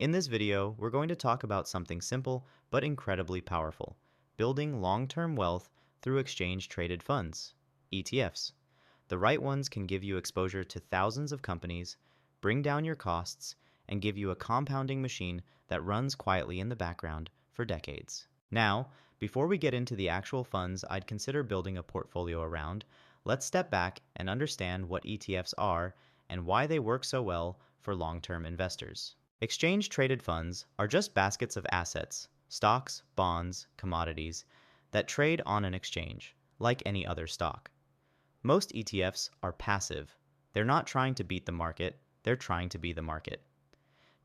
In this video, we're going to talk about something simple but incredibly powerful: building long-term wealth through exchange-traded funds, ETFs. The right ones can give you exposure to thousands of companies, bring down your costs, and give you a compounding machine that runs quietly in the background for decades. Now, before we get into the actual funds I'd consider building a portfolio around, let's step back and understand what ETFs are and why they work so well for long-term investors. Exchange-traded funds are just baskets of assets, stocks, bonds, commodities, that trade on an exchange, like any other stock. Most ETFs are passive. They're not trying to beat the market, they're trying to be the market.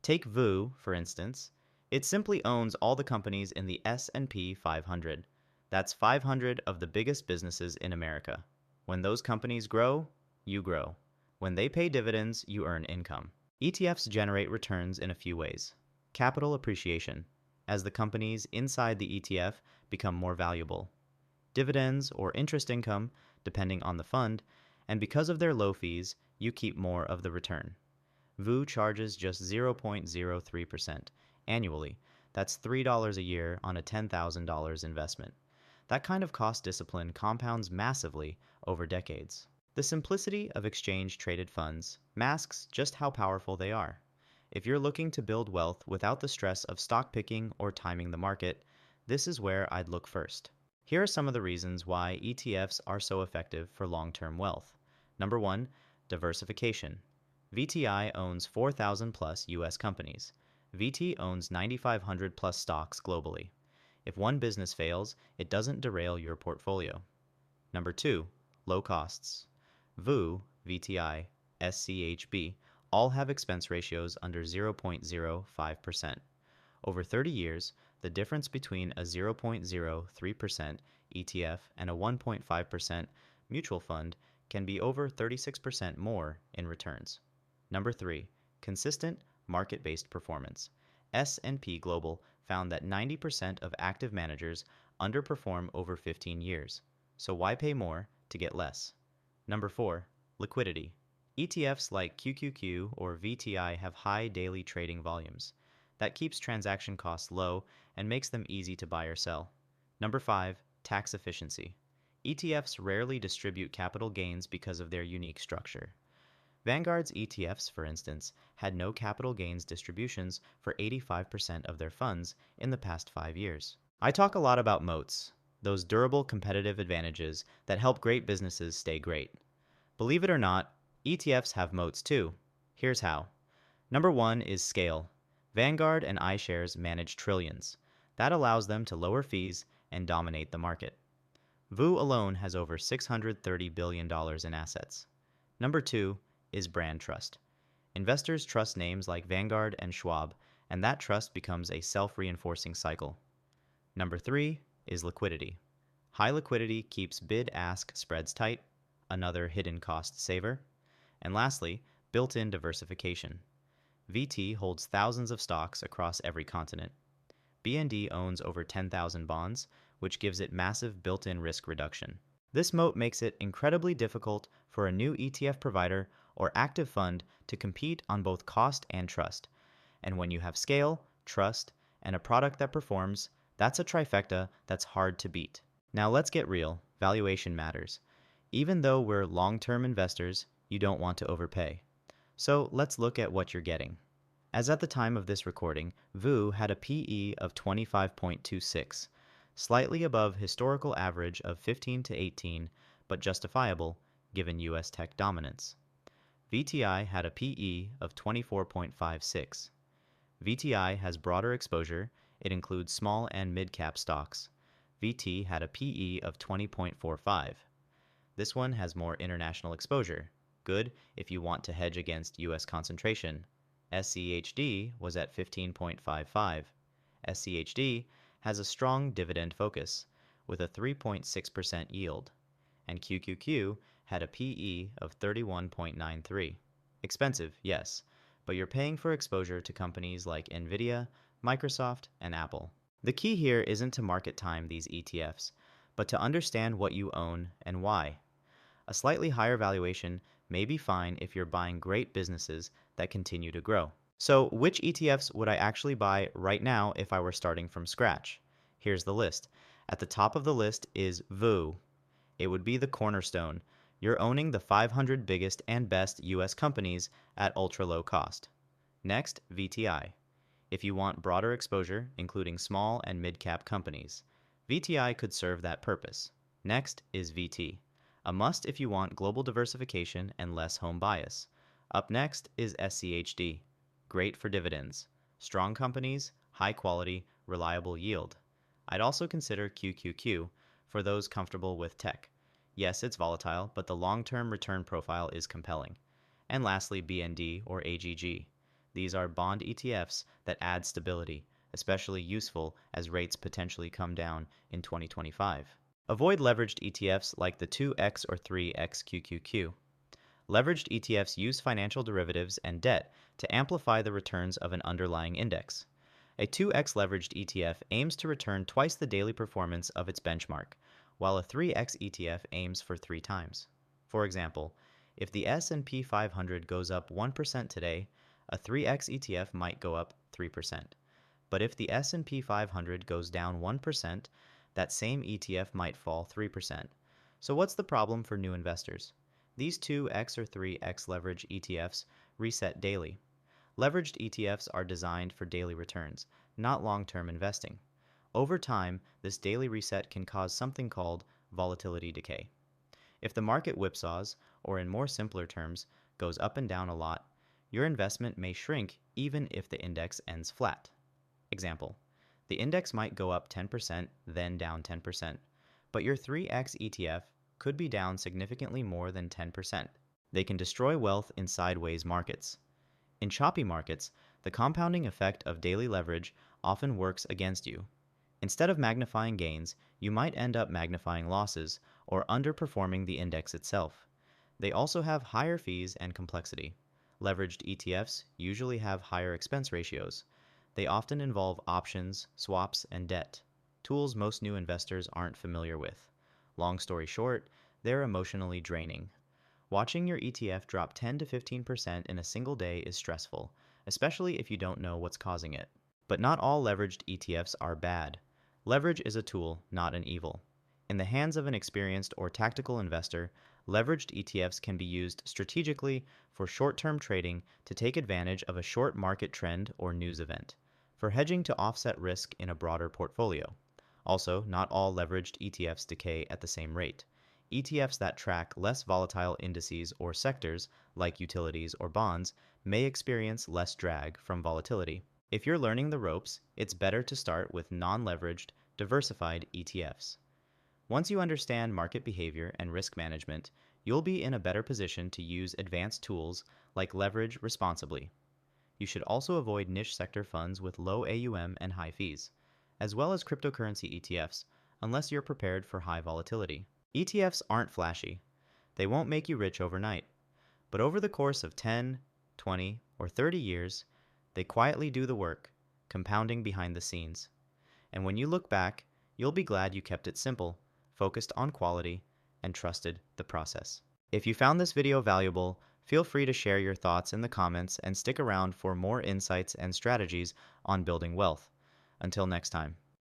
Take VU, for instance. It simply owns all the companies in the S&P 500. That's 500 of the biggest businesses in America. When those companies grow, you grow. When they pay dividends, you earn income. ETFs generate returns in a few ways. Capital appreciation, as the companies inside the ETF become more valuable. Dividends or interest income, depending on the fund, and because of their low fees, you keep more of the return. VU charges just 0.03% annually. That's $3 a year on a $10,000 investment. That kind of cost discipline compounds massively over decades. The simplicity of exchange-traded funds masks just how powerful they are. If you're looking to build wealth without the stress of stock picking or timing the market, this is where I'd look first. Here are some of the reasons why ETFs are so effective for long-term wealth. Number 1, diversification. VTI owns 4,000 plus US companies. VT owns 9,500 plus stocks globally. If one business fails, it doesn't derail your portfolio. Number 2, low costs. VU, VTI, SCHB all have expense ratios under 0.05%. Over 30 years, the difference between a 0.03% ETF and a 1.5% mutual fund can be over 36% more in returns. Number 3, consistent market-based performance. S&P Global found that 90% of active managers underperform over 15 years. So why pay more to get less? Number 4, liquidity. ETFs like QQQ or VTI have high daily trading volumes. That keeps transaction costs low and makes them easy to buy or sell. Number 5, tax efficiency. ETFs rarely distribute capital gains because of their unique structure. Vanguard's ETFs, for instance, had no capital gains distributions for 85% of their funds in the past 5 years. I talk a lot about moats, those durable competitive advantages that help great businesses stay great. Believe it or not, ETFs have moats too. Here's how. Number 1 is scale. Vanguard and iShares manage trillions. That allows them to lower fees and dominate the market. VU alone has over $630 billion in assets. Number 2 is brand trust. Investors trust names like Vanguard and Schwab, and that trust becomes a self-reinforcing cycle. Number 3 is liquidity. High liquidity keeps bid-ask spreads tight, another hidden cost saver. And lastly, built-in diversification. VT holds thousands of stocks across every continent. BND owns over 10,000 bonds, which gives it massive built-in risk reduction. This moat makes it incredibly difficult for a new ETF provider or active fund to compete on both cost and trust. And when you have scale, trust, and a product that performs, that's a trifecta that's hard to beat. Now let's get real. Valuation matters. Even though we're long-term investors, you don't want to overpay. So let's look at what you're getting. As at the time of this recording, VU had a PE of 25.26, slightly above historical average of 15 to 18, but justifiable given US tech dominance. VTI had a PE of 24.56. VTI has broader exposure. It includes small and mid-cap stocks. VT had a PE of 20.45. This one has more international exposure. Good if you want to hedge against US concentration. SCHD was at 15.55. SCHD has a strong dividend focus, with a 3.6% yield, and QQQ had a PE of 31.93. Expensive, yes, but you're paying for exposure to companies like Nvidia, Microsoft, and Apple. The key here isn't to market time these ETFs, but to understand what you own and why. A slightly higher valuation may be fine if you're buying great businesses that continue to grow. So, which ETFs would I actually buy right now if I were starting from scratch? Here's the list. At the top of the list is VU. It would be the cornerstone. You're owning the 500 biggest and best US companies at ultra low cost. Next, VTI. If you want broader exposure, including small and mid-cap companies, VTI could serve that purpose. Next is VT, a must if you want global diversification and less home bias. Up next is SCHD, great for dividends, strong companies, high quality, reliable yield. I'd also consider QQQ for those comfortable with tech. Yes, it's volatile, but the long-term return profile is compelling. And lastly, BND or AGG. These are bond ETFs that add stability, especially useful as rates potentially come down in 2025. Avoid leveraged ETFs like the 2x or 3x QQQ. Leveraged ETFs use financial derivatives and debt to amplify the returns of an underlying index. A 2x leveraged ETF aims to return twice the daily performance of its benchmark, while a 3x ETF aims for 3 times. For example, if the S&P 500 goes up 1% today, a 3x ETF might go up 3%. But if the S&P 500 goes down 1%, that same ETF might fall 3%. So what's the problem for new investors? These 2x or 3x leverage ETFs reset daily. Leveraged ETFs are designed for daily returns, not long-term investing. Over time, this daily reset can cause something called volatility decay. If the market whipsaws, or in more simpler terms, goes up and down a lot, your investment may shrink even if the index ends flat. Example, the index might go up 10%, then down 10%, but your 3x ETF could be down significantly more than 10%. They can destroy wealth in sideways markets. In choppy markets, the compounding effect of daily leverage often works against you. Instead of magnifying gains, you might end up magnifying losses or underperforming the index itself. They also have higher fees and complexity. Leveraged ETFs usually have higher expense ratios. They often involve options, swaps, and debt, tools most new investors aren't familiar with. Long story short, they're emotionally draining. Watching your ETF drop 10 to 15% in a single day is stressful, especially if you don't know what's causing it. But not all leveraged ETFs are bad. Leverage is a tool, not an evil. In the hands of an experienced or tactical investor, leveraged ETFs can be used strategically for short-term trading to take advantage of a short market trend or news event, for hedging to offset risk in a broader portfolio. Also, not all leveraged ETFs decay at the same rate. ETFs that track less volatile indices or sectors, like utilities or bonds, may experience less drag from volatility. If you're learning the ropes, it's better to start with non-leveraged, diversified ETFs. Once you understand market behavior and risk management, you'll be in a better position to use advanced tools like leverage responsibly. You should also avoid niche sector funds with low AUM and high fees, as well as cryptocurrency ETFs, unless you're prepared for high volatility. ETFs aren't flashy. They won't make you rich overnight. But over the course of 10, 20, or 30 years, they quietly do the work, compounding behind the scenes. And when you look back, you'll be glad you kept it simple, focused on quality, and trusted the process. If you found this video valuable, feel free to share your thoughts in the comments and stick around for more insights and strategies on building wealth. Until next time.